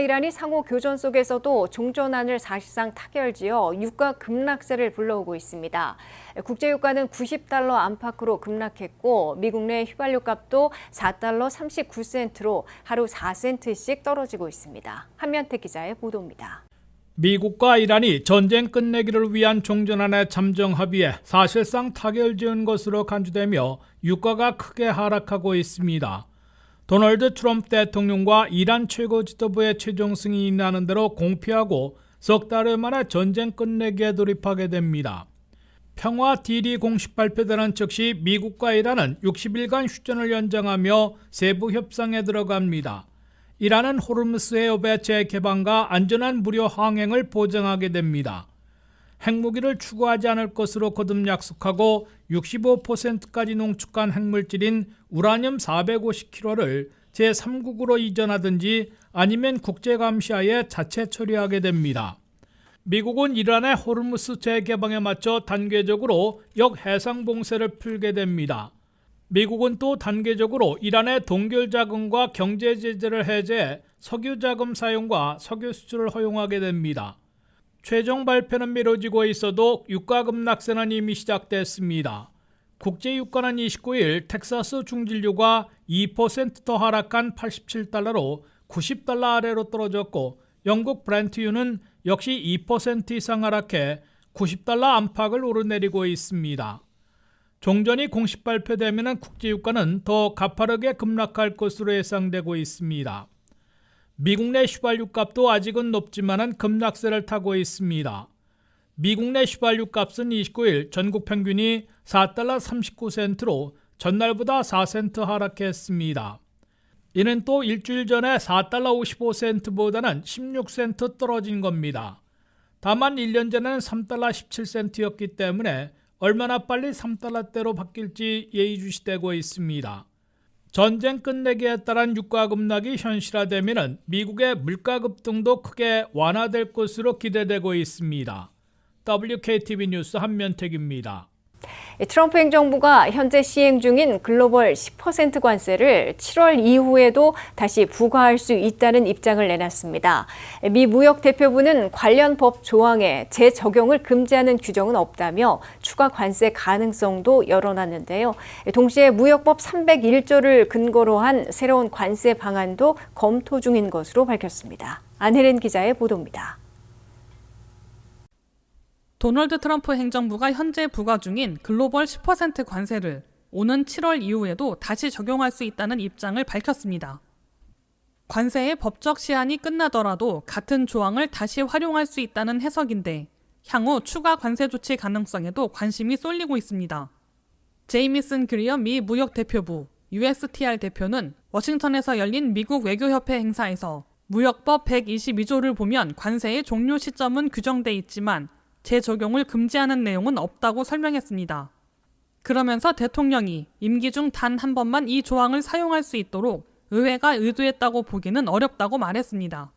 이란이 상호 교전 속에서도 종전안을 사실상 타결지어 유가 급락세를 불러오고 있습니다. 국제유가는 90달러 안팎으로 급락했고 미국 내 휘발유 값도 4달러 39센트로 하루 4센트씩 떨어지고 있습니다. 한면태 기자의 보도입니다. 미국과 이란이 전쟁 끝내기를 위한 종전안의 잠정 합의에 사실상 타결지은 것으로 간주되며 유가가 크게 하락하고 있습니다. 도널드 트럼프 대통령과 이란 최고 지도부의 최종 승인이 나는 대로 공피하고 석 달여 만에 전쟁 끝내기에 돌입하게 됩니다. 평화 딜이 공식 발표되는 즉시 미국과 이란은 60일간 휴전을 연장하며 세부 협상에 들어갑니다. 이란은 호르무스 해협의 재개방과 안전한 무료 항행을 보장하게 됩니다. 핵무기를 추구하지 않을 것으로 거듭 약속하고 65%까지 농축한 핵물질인 우라늄 450kg를 제3국으로 이전하든지 아니면 국제감시하에 자체 처리하게 됩니다. 미국은 이란의 호르무스 재개방에 맞춰 단계적으로 역해상 봉쇄를 풀게 됩니다. 미국은 또 단계적으로 이란의 동결 자금과 경제 제재를 해제해 석유 자금 사용과 석유 수출을 허용하게 됩니다. 최종 발표는 미뤄지고 있어도 유가 급락세는 이미 시작됐습니다. 국제유가는 29일 텍사스 중진유가 2% 더 하락한 87달러로 90달러 아래로 떨어졌고 영국 브렌트유는 역시 2% 이상 하락해 90달러 안팎을 오르내리고 있습니다. 종전이 공식 발표되면 국제유가는 더 가파르게 급락할 것으로 예상되고 있습니다. 미국 내 휘발유 값도 아직은 높지만 급락세를 타고 있습니다. 미국 내 휘발유 값은 29일 전국 평균이 4달러 39센트로 전날보다 4센트 하락했습니다. 이는 또 일주일 전에 4달러 55센트보다는 16센트 떨어진 겁니다. 다만 1년 전에는 3달러 17센트였기 때문에 얼마나 빨리 3달러대로 바뀔지 예의주시되고 있습니다. 전쟁 끝내기에 따른 유가 급락이 현실화되면 미국의 물가 급등도 크게 완화될 것으로 기대되고 있습니다. WKTV 뉴스 한면택입니다. 트럼프 행정부가 현재 시행 중인 글로벌 10% 관세를 7월 이후에도 다시 부과할 수 있다는 입장을 내놨습니다. 미 무역대표부는 관련 법 조항에 재적용을 금지하는 규정은 없다며 추가 관세 가능성도 열어놨는데요. 동시에 무역법 301조를 근거로 한 새로운 관세 방안도 검토 중인 것으로 밝혔습니다. 안혜린 기자의 보도입니다. 도널드 트럼프 행정부가 현재 부과 중인 글로벌 10% 관세를 오는 7월 이후에도 다시 적용할 수 있다는 입장을 밝혔습니다. 관세의 법적 시한이 끝나더라도 같은 조항을 다시 활용할 수 있다는 해석인데 향후 추가 관세 조치 가능성에도 관심이 쏠리고 있습니다. 제이미슨 그리어 미 무역대표부 USTR 대표는 워싱턴에서 열린 미국 외교협회 행사에서 무역법 122조를 보면 관세의 종료 시점은 규정돼 있지만 재적용을 금지하는 내용은 없다고 설명했습니다. 그러면서 대통령이 임기 중 단 한 번만 이 조항을 사용할 수 있도록 의회가 의도했다고 보기는 어렵다고 말했습니다.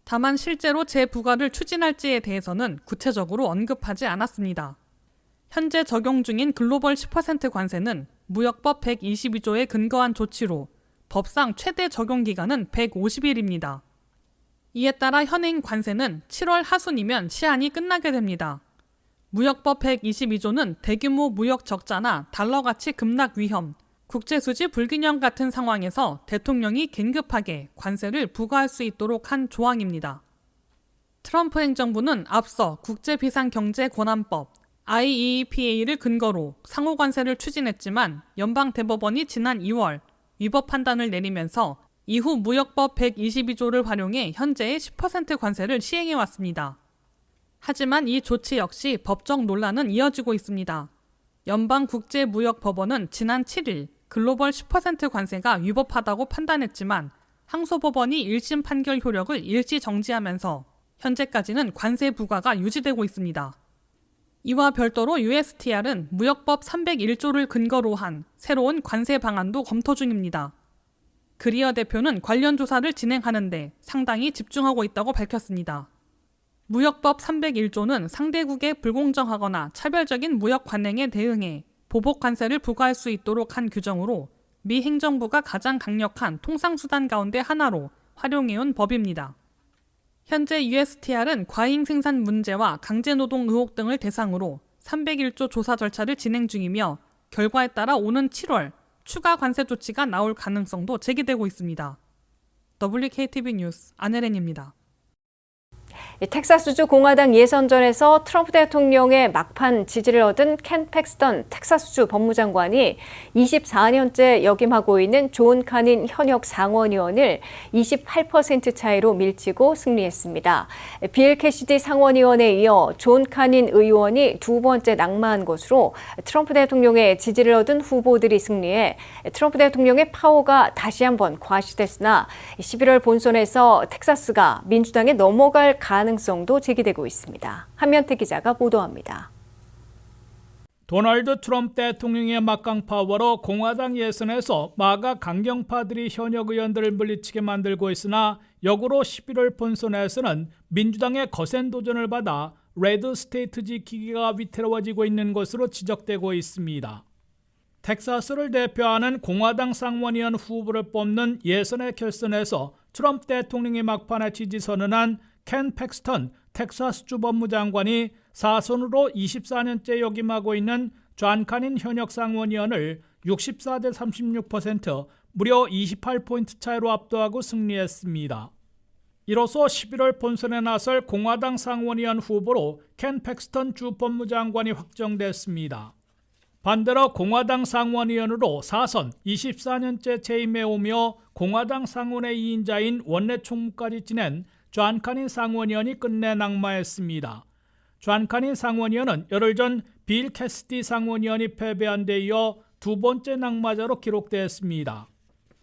다만 실제로 재부과를 추진할지에 대해서는 구체적으로 언급하지 않았습니다. 현재 적용 중인 글로벌 10% 관세는 무역법 122조에 근거한 조치로 법상 최대 적용 기간은 150일입니다. 이에 따라 현행 관세는 7월 하순이면 시한이 끝나게 됩니다. 무역법 122조는 대규모 무역 적자나 달러 가치 급락 위험, 국제수지 불균형 같은 상황에서 대통령이 긴급하게 관세를 부과할 수 있도록 한 조항입니다. 트럼프 행정부는 앞서 국제비상경제권한법 IEEPA를 근거로 상호관세를 추진했지만 연방대법원이 지난 2월 위법 판단을 내리면서 이후 무역법 122조를 활용해 현재의 10% 관세를 시행해왔습니다. 하지만 이 조치 역시 법적 논란은 이어지고 있습니다. 연방국제무역법원은 지난 7일 글로벌 10% 관세가 위법하다고 판단했지만 항소법원이 1심 판결 효력을 일시 정지하면서 현재까지는 관세 부과가 유지되고 있습니다. 이와 별도로 USTR은 무역법 301조를 근거로 한 새로운 관세 방안도 검토 중입니다. 그리어 대표는 관련 조사를 진행하는데 상당히 집중하고 있다고 밝혔습니다. 무역법 301조는 상대국에 불공정하거나 차별적인 무역 관행에 대응해 보복 관세를 부과할 수 있도록 한 규정으로 미 행정부가 가장 강력한 통상수단 가운데 하나로 활용해온 법입니다. 현재 USTR은 과잉 생산 문제와 강제노동 의혹 등을 대상으로 301조 조사 절차를 진행 중이며 결과에 따라 오는 7월 추가 관세 조치가 나올 가능성도 제기되고 있습니다. WKTV 뉴스 안혜린입니다. 텍사스주 공화당 예선전에서 트럼프 대통령의 막판 지지를 얻은 켄 팩스턴 텍사스주 법무장관이 24년째 역임하고 있는 존 카닌 현역 상원의원을 28% 차이로 밀치고 승리했습니다. 빌 캐시디 상원의원에 이어 존 카닌 의원이 두 번째 낙마한 것으로 트럼프 대통령의 지지를 얻은 후보들이 승리해 트럼프 대통령의 파워가 다시 한번 과시됐으나 11월 본선에서 텍사스가 민주당에 넘어갈 가능성도 제기되고 있습니다. 한면태 기자가 보도합니다. 도널드 트럼프 대통령의 막강 파워로 공화당 예선에서 마가 강경파들이 현역 의원들을 물리치게 만들고 있으나 역으로 11월 본선에서는 민주당의 거센 도전을 받아 레드 스테이트 지키기가 위태로워지고 있는 것으로 지적되고 있습니다. 텍사스를 대표하는 공화당 상원의원 후보를 뽑는 예선의 결선에서 트럼프 대통령의 막판에 지지 선언한 켄 팩스턴 텍사스주 법무장관이 4선으로 24년째 역임하고 있는 존 카닌 현역 상원의원을 64대 36% 무려 28포인트 차이로 압도하고 승리했습니다. 이로써 11월 본선에 나설 공화당 상원의원 후보로 켄 팩스턴 주 법무장관이 확정됐습니다. 반대로 공화당 상원의원으로 4선 24년째 재임해오며 공화당 상원의 2인자인 원내 총무까지 지낸 존 카닌 상원의원이 끝내 낙마했습니다. 존 카닌 상원의원은 열흘 전 빌 캐시디 상원의원이 패배한 데 이어 두 번째 낙마자로 기록되었습니다.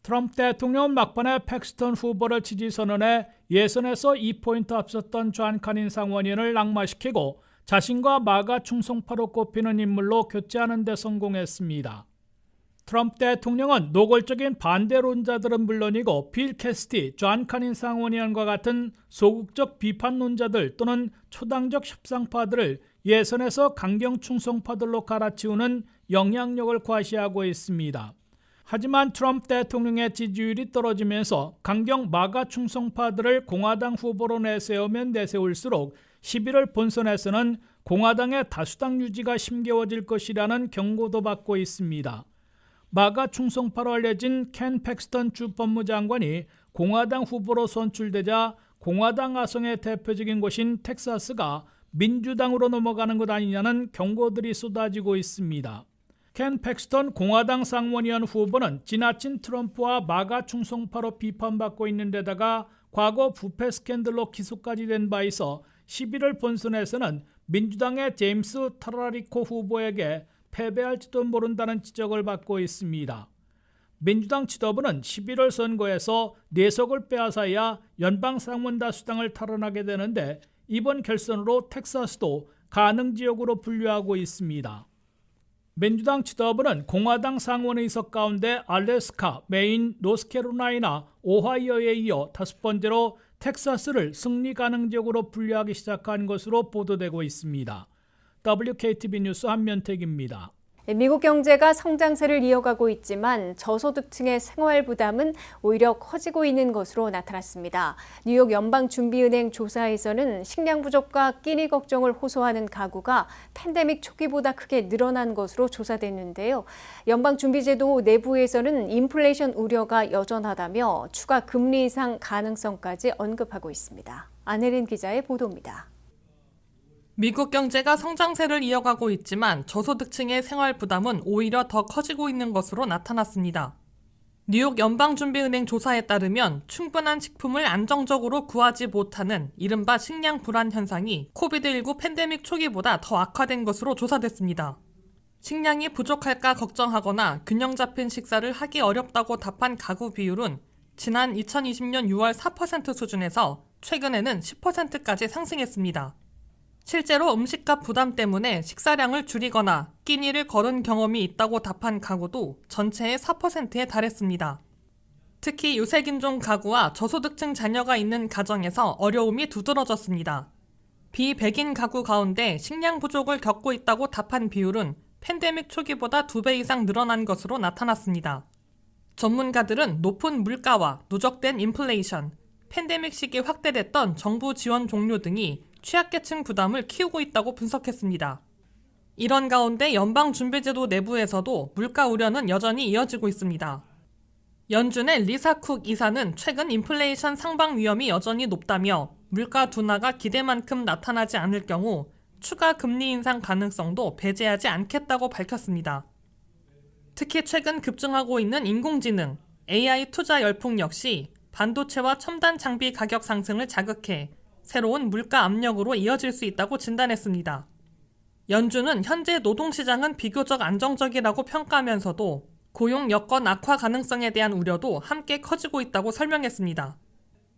트럼프 대통령은 막판에 팩스턴 후보를 지지 선언해 예선에서 2포인트 앞섰던 존 카닌 상원의원을 낙마시키고 자신과 마가 충성파로 꼽히는 인물로 교체하는 데 성공했습니다. 트럼프 대통령은 노골적인 반대론자들은 물론이고 빌 캐시디, 존 카닌 상원의원과 같은 소극적 비판론자들 또는 초당적 협상파들을 예선에서 강경 충성파들로 갈아치우는 영향력을 과시하고 있습니다. 하지만 트럼프 대통령의 지지율이 떨어지면서 강경 마가 충성파들을 공화당 후보로 내세우면 내세울수록 11월 본선에서는 공화당의 다수당 유지가 힘겨워질 것이라는 경고도 받고 있습니다. 마가 충성파로 알려진 켄 팩스턴 주 법무장관이 공화당 후보로 선출되자 공화당 아성의 대표적인 곳인 텍사스가 민주당으로 넘어가는 것 아니냐는 경고들이 쏟아지고 있습니다. 켄 팩스턴 공화당 상원의원 후보는 지나친 트럼프와 마가 충성파로 비판받고 있는 데다가 과거 부패 스캔들로 기소까지 된 바 있어 11월 본선에서는 민주당의 제임스 타라리코 후보에게 패배할지도 모른다는 지적을 받고 있습니다. 민주당 지도부는 11월 선거에서 4석을 빼앗아야 연방 상원 다수당을 탈환하게 되는데 이번 결선으로 텍사스도 가능 지역으로 분류하고 있습니다. 민주당 지도부는 공화당 상원의석 가운데 알래스카, 메인, 노스캐롤라이나, 오하이오에 이어 5번째로 텍사스를 승리 가능 지역으로 분류하기 시작한 것으로 보도되고 있습니다. WKTV 뉴스 한면택입니다. 미국 경제가 성장세를 이어가고 있지만 저소득층의 생활 부담은 오히려 커지고 있는 것으로 나타났습니다. 뉴욕 연방준비은행 조사에서는 식량 부족과 끼니 걱정을 호소하는 가구가 팬데믹 초기보다 크게 늘어난 것으로 조사됐는데요. 연방준비제도 내부에서는 인플레이션 우려가 여전하다며 추가 금리 인상 가능성까지 언급하고 있습니다. 안혜린 기자의 보도입니다. 미국 경제가 성장세를 이어가고 있지만 저소득층의 생활 부담은 오히려 더 커지고 있는 것으로 나타났습니다. 뉴욕 연방준비은행 조사에 따르면 충분한 식품을 안정적으로 구하지 못하는 이른바 식량 불안 현상이 코비드19 팬데믹 초기보다 더 악화된 것으로 조사됐습니다. 식량이 부족할까 걱정하거나 균형 잡힌 식사를 하기 어렵다고 답한 가구 비율은 지난 2020년 6월 4% 수준에서 최근에는 10%까지 상승했습니다. 실제로 음식값 부담 때문에 식사량을 줄이거나 끼니를 거른 경험이 있다고 답한 가구도 전체의 4%에 달했습니다. 특히 유색인종 가구와 저소득층 자녀가 있는 가정에서 어려움이 두드러졌습니다. 비백인 가구 가운데 식량 부족을 겪고 있다고 답한 비율은 팬데믹 초기보다 2배 이상 늘어난 것으로 나타났습니다. 전문가들은 높은 물가와 누적된 인플레이션, 팬데믹 시기에 확대됐던 정부 지원 종료 등이 취약계층 부담을 키우고 있다고 분석했습니다. 이런 가운데 연방준비제도 내부에서도 물가 우려는 여전히 이어지고 있습니다. 연준의 리사 쿡 이사는 최근 인플레이션 상방 위험이 여전히 높다며 물가 둔화가 기대만큼 나타나지 않을 경우 추가 금리 인상 가능성도 배제하지 않겠다고 밝혔습니다. 특히 최근 급증하고 있는 인공지능, AI 투자 열풍 역시 반도체와 첨단 장비 가격 상승을 자극해 새로운 물가 압력으로 이어질 수 있다고 진단했습니다. 연준은 현재 노동시장은 비교적 안정적이라고 평가하면서도 고용 여건 악화 가능성에 대한 우려도 함께 커지고 있다고 설명했습니다.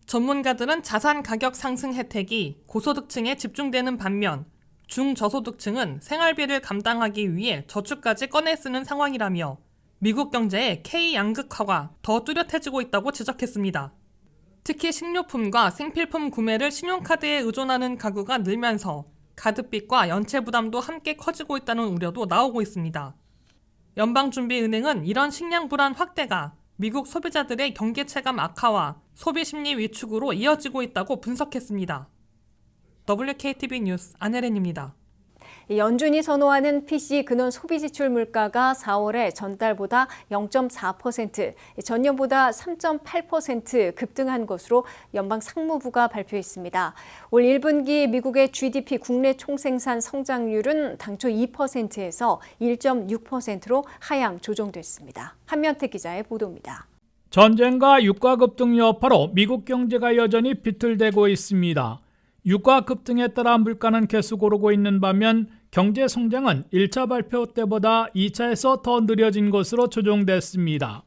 전문가들은 자산 가격 상승 혜택이 고소득층에 집중되는 반면 중저소득층은 생활비를 감당하기 위해 저축까지 꺼내 쓰는 상황이라며 미국 경제의 K-양극화가 더 뚜렷해지고 있다고 지적했습니다. 특히 식료품과 생필품 구매를 신용카드에 의존하는 가구가 늘면서 카드빚과 연체 부담도 함께 커지고 있다는 우려도 나오고 있습니다. 연방준비은행은 이런 식량 불안 확대가 미국 소비자들의 경기 체감 악화와 소비 심리 위축으로 이어지고 있다고 분석했습니다. WKTV 뉴스 안혜린입니다. 연준이 선호하는 PC 근원 소비 지출 물가가 4월에 전달보다 0.4%, 전년보다 3.8% 급등한 것으로 연방 상무부가 발표했습니다. 올 1분기 미국의 GDP 국내 총생산 성장률은 당초 2%에서 1.6%로 하향 조정됐습니다. 한면태 기자의 보도입니다. 전쟁과 유가 급등 여파로 미국 경제가 여전히 비틀대고 있습니다. 유가 급등에 따라 물가는 계속 오르고 있는 반면 경제 성장은 1차 발표 때보다 2차에서 더 느려진 것으로 조정됐습니다.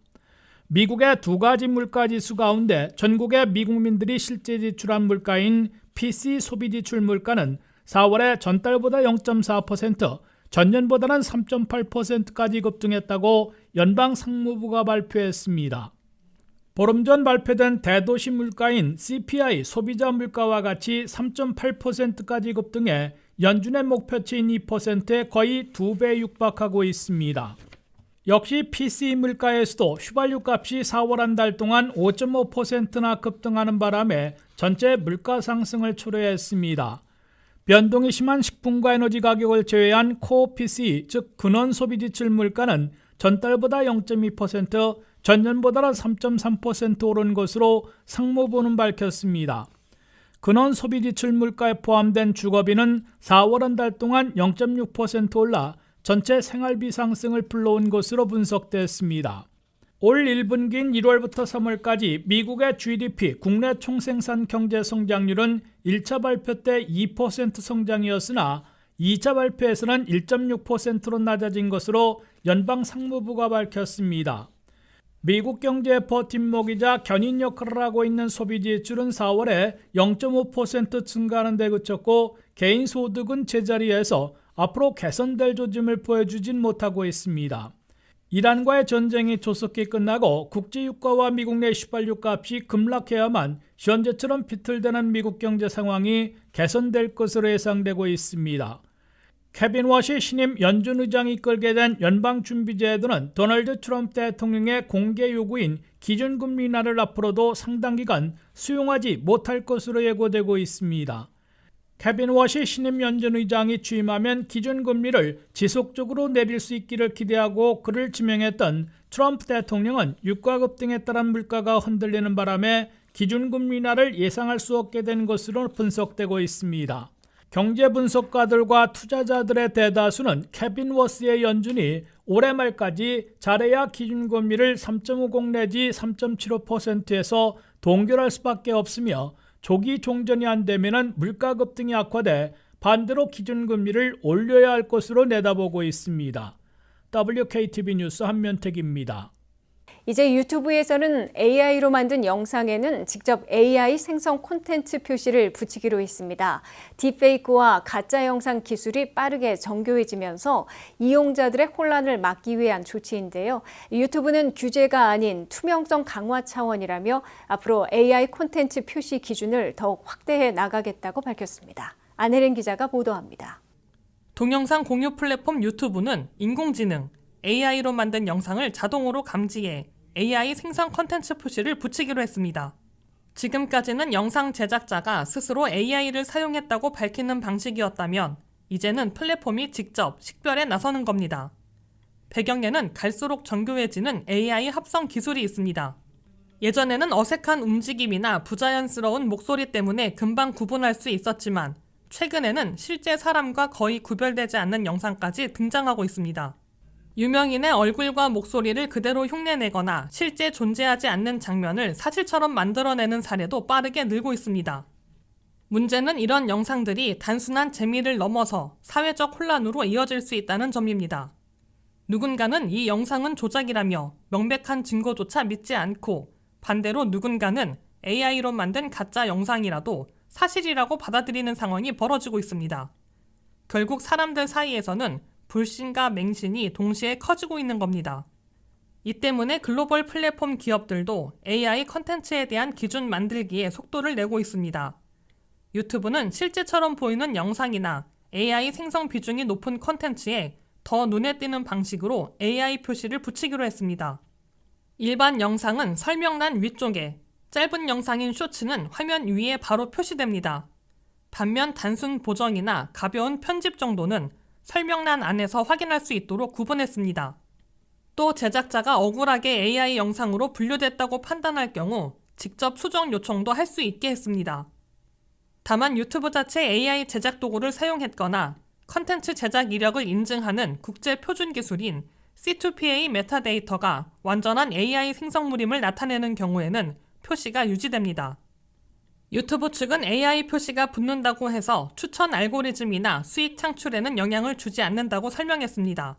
미국의 두 가지 물가 지수 가운데 전국의 미국민들이 실제 지출한 물가인 PC 소비 지출 물가는 4월에 전달보다 0.4%, 전년보다는 3.8%까지 급등했다고 연방 상무부가 발표했습니다. 보름 전 발표된 대도시 물가인 CPI 소비자 물가와 같이 3.8%까지 급등해 연준의 목표치인 2%에 거의 2배 육박하고 있습니다. 역시 PC 물가에서도 휘발유 값이 4월 한 달 동안 5.5%나 급등하는 바람에 전체 물가 상승을 초래했습니다. 변동이 심한 식품과 에너지 가격을 제외한 코어 PC, 즉 근원 소비 지출 물가는 전달보다 0.2%, 전년보다는 3.3% 오른 것으로 상무부는 밝혔습니다. 근원 소비 지출 물가에 포함된 주거비는 4월 한 달 동안 0.6% 올라 전체 생활비 상승을 불러온 것으로 분석됐습니다. 올 1분기인 1월부터 3월까지 미국의 GDP 국내 총생산 경제 성장률은 1차 발표 때 2% 성장이었으나 2차 발표에서는 1.6%로 낮아진 것으로 연방 상무부가 밝혔습니다. 미국 경제의 버팀목이자 견인 역할을 하고 있는 소비 지출은 4월에 0.5% 증가하는 데 그쳤고 개인 소득은 제자리에서 앞으로 개선될 조짐을 보여주진 못하고 있습니다. 이란과의 전쟁이 조속히 끝나고 국제유가와 미국 내 휘발유 값이 급락해야만 현재처럼 비틀대는 미국 경제 상황이 개선될 것으로 예상되고 있습니다. 케빈 워시 신임 연준 의장이 이끌게 된 연방준비제도는 도널드 트럼프 대통령의 공개 요구인 기준금리 인하를 앞으로도 상당 기간 수용하지 못할 것으로 예고되고 있습니다. 케빈 워시 신임 연준 의장이 취임하면 기준금리를 지속적으로 내릴 수 있기를 기대하고 그를 지명했던 트럼프 대통령은 유가 급등에 따른 물가가 흔들리는 바람에 기준금리 인하를 예상할 수 없게 된 것으로 분석되고 있습니다. 경제 분석가들과 투자자들의 대다수는 케빈 워시의 연준이 올해 말까지 잘해야 기준금리를 3.50 내지 3.75%에서 동결할 수밖에 없으며 조기 종전이 안 되면 물가 급등이 악화돼 반대로 기준금리를 올려야 할 것으로 내다보고 있습니다. WKTV 뉴스 한면택입니다. 이제 유튜브에서는 AI로 만든 영상에는 직접 AI 생성 콘텐츠 표시를 붙이기로 했습니다. 딥페이크와 가짜 영상 기술이 빠르게 정교해지면서 이용자들의 혼란을 막기 위한 조치인데요. 유튜브는 규제가 아닌 투명성 강화 차원이라며 앞으로 AI 콘텐츠 표시 기준을 더욱 확대해 나가겠다고 밝혔습니다. 안혜린 기자가 보도합니다. 동영상 공유 플랫폼 유튜브는 인공지능, AI로 만든 영상을 자동으로 감지해 AI 생성 콘텐츠 표시를 붙이기로 했습니다. 지금까지는 영상 제작자가 스스로 AI를 사용했다고 밝히는 방식이었다면 이제는 플랫폼이 직접 식별에 나서는 겁니다. 배경에는 갈수록 정교해지는 AI 합성 기술이 있습니다. 예전에는 어색한 움직임이나 부자연스러운 목소리 때문에 금방 구분할 수 있었지만 최근에는 실제 사람과 거의 구별되지 않는 영상까지 등장하고 있습니다. 유명인의 얼굴과 목소리를 그대로 흉내내거나 실제 존재하지 않는 장면을 사실처럼 만들어내는 사례도 빠르게 늘고 있습니다. 문제는 이런 영상들이 단순한 재미를 넘어서 사회적 혼란으로 이어질 수 있다는 점입니다. 누군가는 이 영상은 조작이라며 명백한 증거조차 믿지 않고 반대로 누군가는 AI로 만든 가짜 영상이라도 사실이라고 받아들이는 상황이 벌어지고 있습니다. 결국 사람들 사이에서는 불신과 맹신이 동시에 커지고 있는 겁니다. 이 때문에 글로벌 플랫폼 기업들도 AI 컨텐츠에 대한 기준 만들기에 속도를 내고 있습니다. 유튜브는 실제처럼 보이는 영상이나 AI 생성 비중이 높은 컨텐츠에 더 눈에 띄는 방식으로 AI 표시를 붙이기로 했습니다. 일반 영상은 설명란 위쪽에, 짧은 영상인 쇼츠는 화면 위에 바로 표시됩니다. 반면 단순 보정이나 가벼운 편집 정도는 설명란 안에서 확인할 수 있도록 구분했습니다. 또 제작자가 억울하게 AI 영상으로 분류됐다고 판단할 경우 직접 수정 요청도 할 수 있게 했습니다. 다만 유튜브 자체 AI 제작 도구를 사용했거나 컨텐츠 제작 이력을 인증하는 국제 표준 기술인 C2PA 메타데이터가 완전한 AI 생성물임을 나타내는 경우에는 표시가 유지됩니다. 유튜브 측은 AI 표시가 붙는다고 해서 추천 알고리즘이나 수익 창출에는 영향을 주지 않는다고 설명했습니다.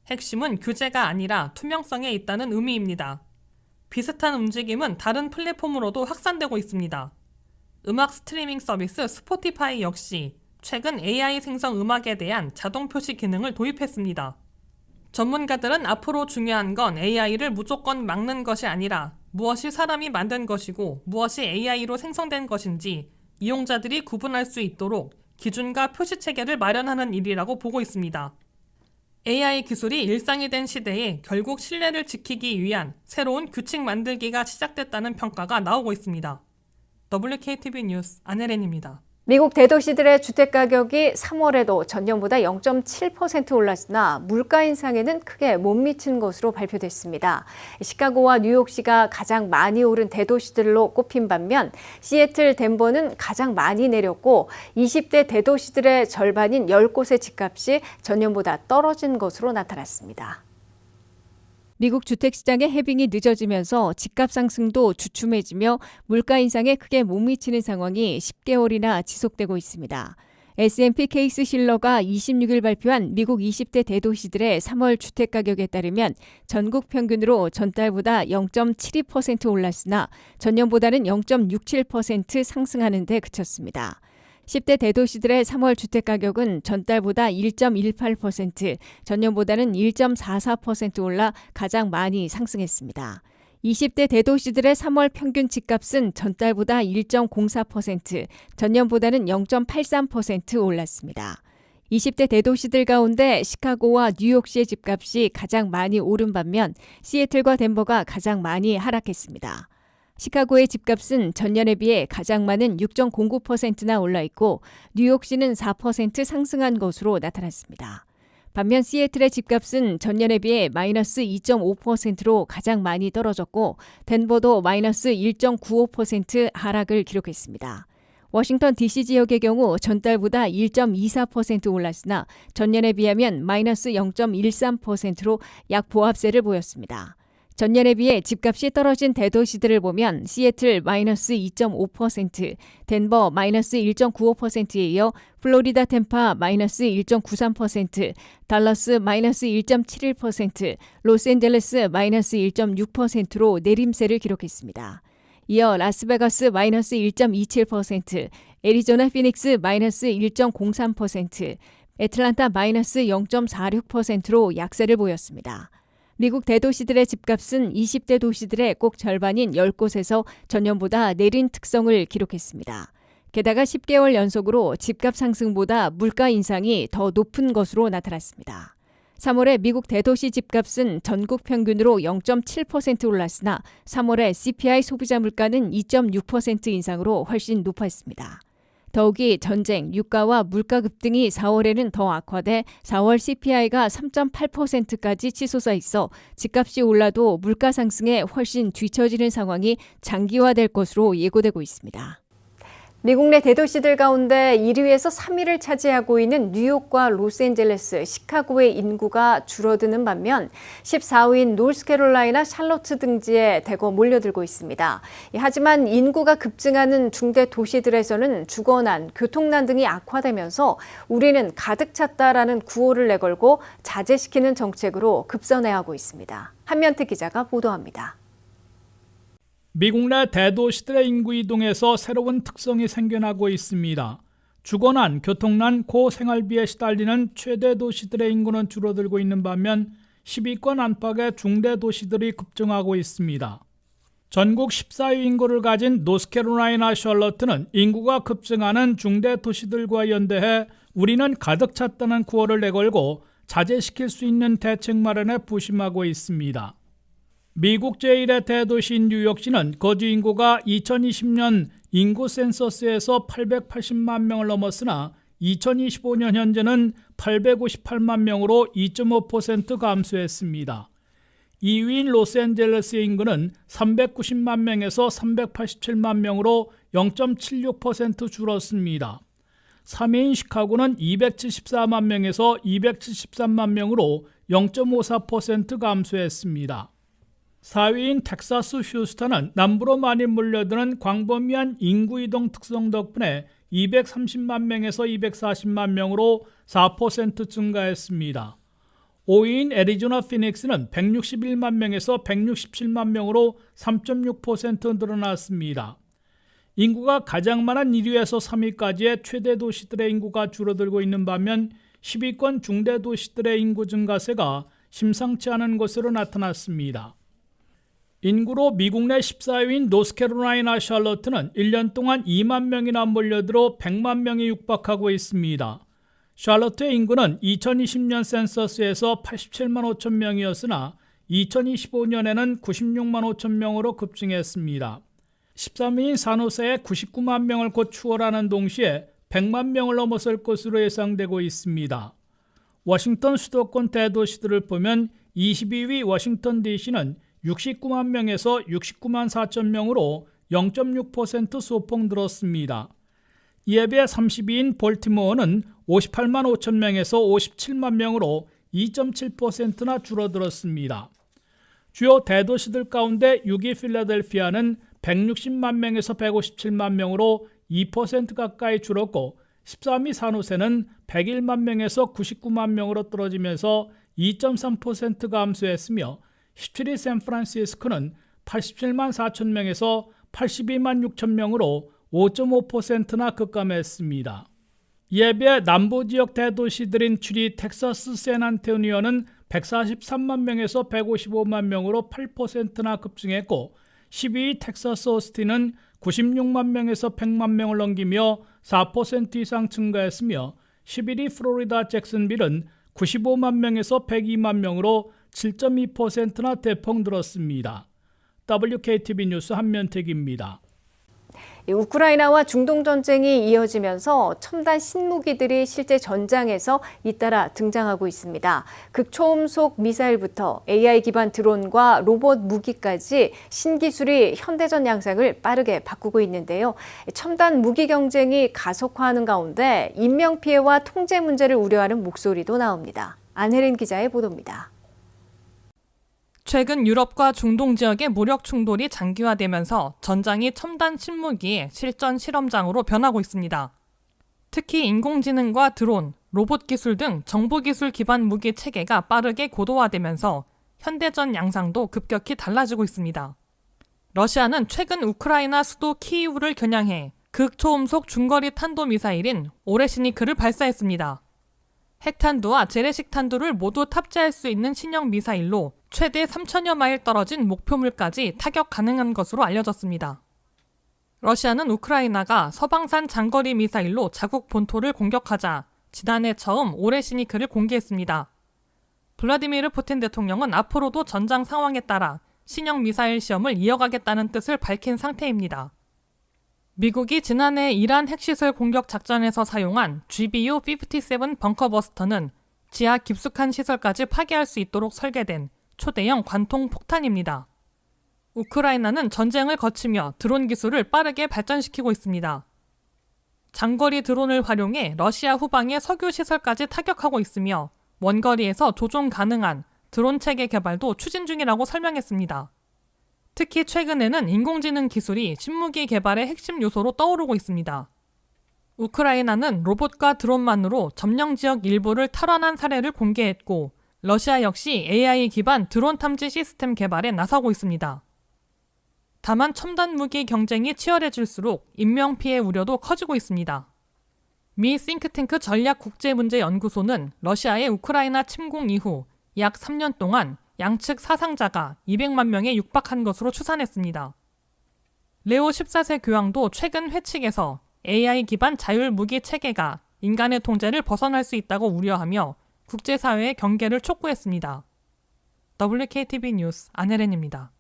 핵심은 규제가 아니라 투명성에 있다는 의미입니다. 비슷한 움직임은 다른 플랫폼으로도 확산되고 있습니다. 음악 스트리밍 서비스 스포티파이 역시 최근 AI 생성 음악에 대한 자동 표시 기능을 도입했습니다. 전문가들은 앞으로 중요한 건 AI를 무조건 막는 것이 아니라 무엇이 사람이 만든 것이고 무엇이 AI로 생성된 것인지 이용자들이 구분할 수 있도록 기준과 표시 체계를 마련하는 일이라고 보고 있습니다. AI 기술이 일상이 된 시대에 결국 신뢰를 지키기 위한 새로운 규칙 만들기가 시작됐다는 평가가 나오고 있습니다. WKTV 뉴스 안혜린입니다. 미국 대도시들의 주택가격이 3월에도 전년보다 0.7% 올랐으나 물가 인상에는 크게 못 미친 것으로 발표됐습니다. 시카고와 뉴욕시가 가장 많이 오른 대도시들로 꼽힌 반면 시애틀, 덴버는 가장 많이 내렸고 20대 대도시들의 절반인 10곳의 집값이 전년보다 떨어진 것으로 나타났습니다. 미국 주택시장의 해빙이 늦어지면서 집값 상승도 주춤해지며 물가 인상에 크게 못 미치는 상황이 10개월이나 지속되고 있습니다. S&P 케이스 실러가 26일 발표한 미국 20대 대도시들의 3월 주택가격에 따르면 전국 평균으로 전달보다 0.72% 올랐으나 전년보다는 0.67% 상승하는 데 그쳤습니다. 10대 대도시들의 3월 주택가격은 전달보다 1.18%, 전년보다는 1.44% 올라 가장 많이 상승했습니다. 20대 대도시들의 3월 평균 집값은 전달보다 1.04%, 전년보다는 0.83% 올랐습니다. 20대 대도시들 가운데 시카고와 뉴욕시의 집값이 가장 많이 오른 반면 시애틀과 덴버가 가장 많이 하락했습니다. 시카고의 집값은 전년에 비해 가장 많은 6.09%나 올라 있고 뉴욕시는 4% 상승한 것으로 나타났습니다. 반면 시애틀의 집값은 전년에 비해 마이너스 2.5%로 가장 많이 떨어졌고 덴버도 마이너스 1.95% 하락을 기록했습니다. 워싱턴 DC 지역의 경우 전달보다 1.24% 올랐으나 전년에 비하면 마이너스 0.13%로 약 보합세를 보였습니다. 전년에 비해 집값이 떨어진 대도시들을 보면 시애틀 마이너스 2.5%, 덴버 마이너스 1.95%에 이어 플로리다 템파 마이너스 1.93%, 달러스 마이너스 1.71%, 로스앤젤레스 마이너스 1.6%로 내림세를 기록했습니다. 이어 라스베가스 마이너스 1.27%, 애리조나 피닉스 마이너스 1.03%, 애틀란타 마이너스 0.46%로 약세를 보였습니다. 미국 대도시들의 집값은 20대 도시들의 꼭 절반인 10곳에서 전년보다 내린 특성을 기록했습니다. 게다가 10개월 연속으로 집값 상승보다 물가 인상이 더 높은 것으로 나타났습니다. 3월에 미국 대도시 집값은 전국 평균으로 0.7% 올랐으나 3월에 CPI 소비자 물가는 2.6% 인상으로 훨씬 높았습니다. 더욱이 전쟁, 유가와 물가 급등이 4월에는 더 악화돼 4월 CPI가 3.8%까지 치솟아 있어 집값이 올라도 물가 상승에 훨씬 뒤처지는 상황이 장기화될 것으로 예고되고 있습니다. 미국 내 대도시들 가운데 1위에서 3위를 차지하고 있는 뉴욕과 로스앤젤레스, 시카고의 인구가 줄어드는 반면 14위인 노스캐롤라이나, 샬럿트 등지에 대거 몰려들고 있습니다. 하지만 인구가 급증하는 중대 도시들에서는 주거난, 교통난 등이 악화되면서 우리는 가득 찼다라는 구호를 내걸고 자제시키는 정책으로 급선회하고 있습니다. 한면태 기자가 보도합니다. 미국 내 대도시들의 인구 이동에서 새로운 특성이 생겨나고 있습니다. 주거난, 교통난, 고생활비에 시달리는 최대 도시들의 인구는 줄어들고 있는 반면 10위권 안팎의 중대 도시들이 급증하고 있습니다. 전국 14위 인구를 가진 노스캐롤라이나 샬럿트는 인구가 급증하는 중대 도시들과 연대해 우리는 가득 찼다는 구호를 내걸고 자제시킬 수 있는 대책 마련에 부심하고 있습니다. 미국 제1의 대도시인 뉴욕시는 거주 인구가 2020년 인구 센서스에서 880만 명을 넘었으나 2025년 현재는 858만 명으로 2.5% 감소했습니다. 2위인 로스앤젤레스의 인구는 390만 명에서 387만 명으로 0.76% 줄었습니다. 3위인 시카고는 274만 명에서 273만 명으로 0.54% 감소했습니다. 4위인 텍사스 휴스턴은 남부로 많이 몰려드는 광범위한 인구 이동 특성 덕분에 230만 명에서 240만 명으로 4% 증가했습니다. 5위인 애리조나 피닉스는 161만 명에서 167만 명으로 3.6% 늘어났습니다. 인구가 가장 많은 1위에서 3위까지의 최대 도시들의 인구가 줄어들고 있는 반면 10위권 중대 도시들의 인구 증가세가 심상치 않은 것으로 나타났습니다. 인구로 미국 내 14위인 노스캐롤라이나 샬럿트는 1년 동안 2만 명이나 몰려들어 100만 명이 육박하고 있습니다. 샬럿트의 인구는 2020년 센서스에서 87만 5천 명이었으나 2025년에는 96만 5천 명으로 급증했습니다. 13위인 산호세의 99만 명을 곧 추월하는 동시에 100만 명을 넘어설 것으로 예상되고 있습니다. 워싱턴 수도권 대도시들을 보면 22위 워싱턴 DC는 69만 명에서 69만 4천 명으로 0.6% 소폭 늘었습니다. 이에 비해 30위인 볼티모어는 58만 5천 명에서 57만 명으로 2.7%나 줄어들었습니다. 주요 대도시들 가운데 6위 필라델피아는 160만 명에서 157만 명으로 2% 가까이 줄었고 13위 산호세는 101만 명에서 99만 명으로 떨어지면서 2.3% 감소했으며 17위 샌프란시스코는 87만 4천 명에서 82만 6천 명으로 5.5%나 급감했습니다. 이에 비해 남부지역 대도시들인 7위 텍사스 샌안토니오는 143만 명에서 155만 명으로 8%나 급증했고 12위 텍사스 오스틴은 96만 명에서 100만 명을 넘기며 4% 이상 증가했으며 11위 플로리다 잭슨빌은 95만 명에서 102만 명으로 7.2%나 대폭 늘었습니다. WKTV 뉴스 한면택입니다. 우크라이나와 중동 전쟁이 이어지면서 첨단 신무기들이 실제 전장에서 잇따라 등장하고 있습니다. 극초음속 미사일부터 AI 기반 드론과 로봇 무기까지 신기술이 현대전 양상을 빠르게 바꾸고 있는데요. 첨단 무기 경쟁이 가속화하는 가운데 인명피해와 통제 문제를 우려하는 목소리도 나옵니다. 안혜린 기자의 보도입니다. 최근 유럽과 중동 지역의 무력 충돌이 장기화되면서 전장이 첨단 신무기의 실전 실험장으로 변하고 있습니다. 특히 인공지능과 드론, 로봇 기술 등 정보 기술 기반 무기 체계가 빠르게 고도화되면서 현대전 양상도 급격히 달라지고 있습니다. 러시아는 최근 우크라이나 수도 키이우를 겨냥해 극초음속 중거리 탄도미사일인 오레시니크를 발사했습니다. 핵탄두와 재래식 탄두를 모두 탑재할 수 있는 신형 미사일로 최대 3천여 마일 떨어진 목표물까지 타격 가능한 것으로 알려졌습니다. 러시아는 우크라이나가 서방산 장거리 미사일로 자국 본토를 공격하자 지난해 처음 오레시니크를 공개했습니다. 블라디미르 푸틴 대통령은 앞으로도 전장 상황에 따라 신형 미사일 시험을 이어가겠다는 뜻을 밝힌 상태입니다. 미국이 지난해 이란 핵시설 공격 작전에서 사용한 GBU-57 벙커버스터는 지하 깊숙한 시설까지 파괴할 수 있도록 설계된 초대형 관통 폭탄입니다. 우크라이나는 전쟁을 거치며 드론 기술을 빠르게 발전시키고 있습니다. 장거리 드론을 활용해 러시아 후방의 석유 시설까지 타격하고 있으며 원거리에서 조종 가능한 드론 체계 개발도 추진 중이라고 설명했습니다. 특히 최근에는 인공지능 기술이 신무기 개발의 핵심 요소로 떠오르고 있습니다. 우크라이나는 로봇과 드론만으로 점령 지역 일부를 탈환한 사례를 공개했고, 러시아 역시 AI 기반 드론 탐지 시스템 개발에 나서고 있습니다. 다만 첨단 무기 경쟁이 치열해질수록 인명피해 우려도 커지고 있습니다. 미 싱크탱크 전략국제문제연구소는 러시아의 우크라이나 침공 이후 약 3년 동안 양측 사상자가 200만 명에 육박한 것으로 추산했습니다. 레오 14세 교황도 최근 회칙에서 AI 기반 자율무기 체계가 인간의 통제를 벗어날 수 있다고 우려하며 국제사회의 경계를 촉구했습니다. WKTV 뉴스 안혜린입니다.